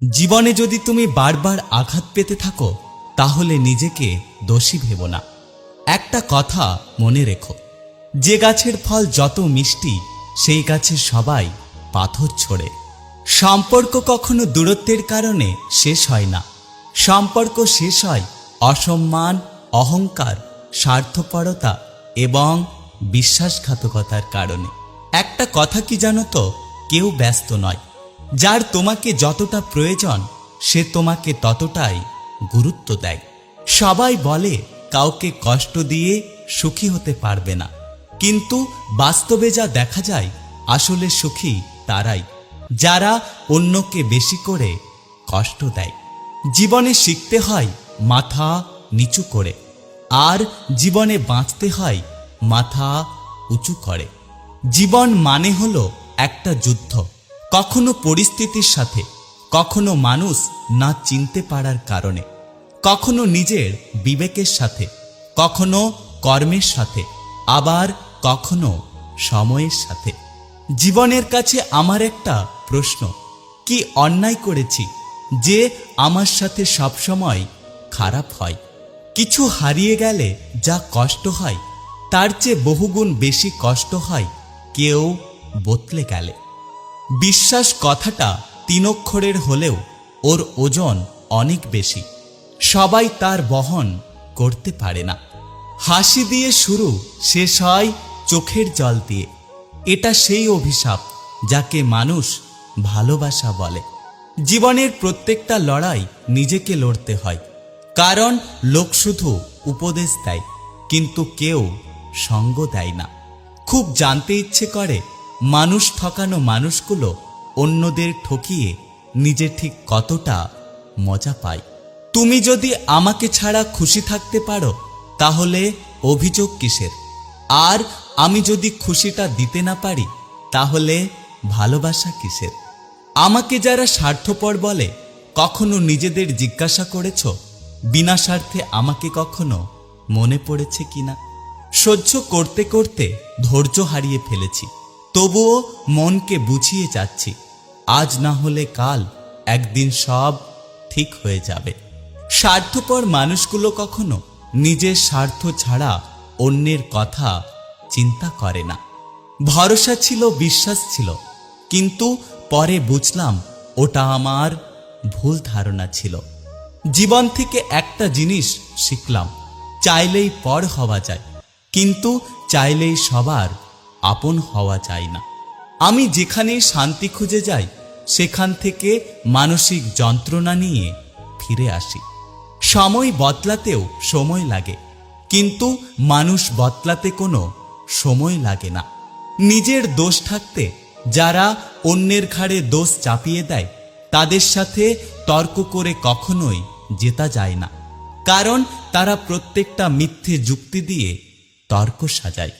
জীবনে যদি তুমি বারবার আঘাত পেতে থাকো তাহলে নিজেকে দোষী ভেবো না। একটা কথা মনে রেখো, যে গাছের ফল যত মিষ্টি সেই গাছের সবাই পাথর ছোড়ে। সম্পর্ক কখনো দূরত্বের কারণে শেষ হয় না। সম্পর্ক শেষ হয় অসম্মান, অহংকার, স্বার্থপরতা এবং বিশ্বাসঘাতকতার কারণে। একটা কথা কি জানো তো, কেউ ব্যস্ত নয়। যার তোমাকে যতটা প্রয়োজন সে তোমাকে ততটাই গুরুত্ব দেয়। সবাই বলে কাউকে কষ্ট দিয়ে সুখী হতে পারবে না, কিন্তু বাস্তবে যা দেখা যায় আসলে সুখী তারাই যারা অন্যকে বেশি করে কষ্ট দেয়। জীবনে শিখতে হয় মাথা নিচু করে, আর জীবনে বাঁচতে হয় মাথা উঁচু করে। জীবন মানে হলো একটা যুদ্ধ, কখনো পরিস্থিতির সাথে, কখনো মানুষ না চিনতে পারার কারণে, কখনো নিজের বিবেকের সাথে, কখনো কর্মের সাথে, আবার কখনো সময়ের সাথে। জীবনের কাছে আমার একটা প্রশ্ন, কি অন্যায় করেছি যে আমার সাথে সবসময় খারাপ হয়? কিছু হারিয়ে গেলে যা কষ্ট হয় তার চেয়ে বহুগুণ বেশি কষ্ট হয় কেউ বদলে গেলে। বিশ্বাস কথাটা 3 অক্ষরের হলেও ওর ওজন অনেক বেশি। সবাই তার বহন করতে পারে না। হাসি দিয়ে শুরু, শেষ হয় চোখের জল দিয়ে। এটা সেই অভিশাপ যাকে মানুষ ভালোবাসা বলে। জীবনের প্রত্যেকটা লড়াই নিজেকে লড়তে হয়, কারণ লোক শুধু উপদেশ দেয় কিন্তু কেউ সঙ্গ দেয় না। খুব জানতে ইচ্ছে করে মানুষ ঠকানো মানুষগুলো অন্যদের ঠকিয়ে নিজে ঠিক কতটা মজা পায়। তুমি যদি আমাকে ছাড়া খুশি থাকতে পারো তাহলে অভিযোগ কিসের? আর আমি যদি খুশিটা দিতে না পারি তাহলে ভালোবাসা কিসের? আমাকে যারা স্বার্থপর বলে, কখনো নিজেদের জিজ্ঞাসা করেছ বিনা স্বার্থে আমাকে কখনো মনে পড়েছে কিনা? সহ্য করতে করতে ধৈর্য হারিয়ে ফেলেছি, তবুও মনকে বুঝিয়ে যাচ্ছি, আজ না হলে কাল একদিন সব ঠিক হয়ে যাবে। স্বার্থপর মানুষগুলো কখনো নিজের স্বার্থ ছাড়া অন্যের কথা চিন্তা করে না। ভরসা ছিল, বিশ্বাস ছিল, কিন্তু পরে বুঝলাম ওটা আমার ভুল ধারণা ছিল। জীবন থেকে একটা জিনিস শিখলাম, চাইলেই পর হওয়া যায়, কিন্তু চাইলেই সবার আপন হওয়া যায় না। আমি যেখানে শান্তি খুঁজে যাই সেখান থেকে মানসিক যন্ত্রণা নিয়ে ফিরে আসি। সময় বদলাতেও সময় লাগে, কিন্তু মানুষ বদলাতে কোনো সময় লাগে না। নিজের দোষ থাকতে যারা অন্যের ঘাড়ে দোষ চাপিয়ে দেয় তাদের সাথে তর্ক করে কখনোই জেতা যায় না, কারণ তারা প্রত্যেকটা মিথ্যে যুক্তি দিয়ে তর্ক সাজায়।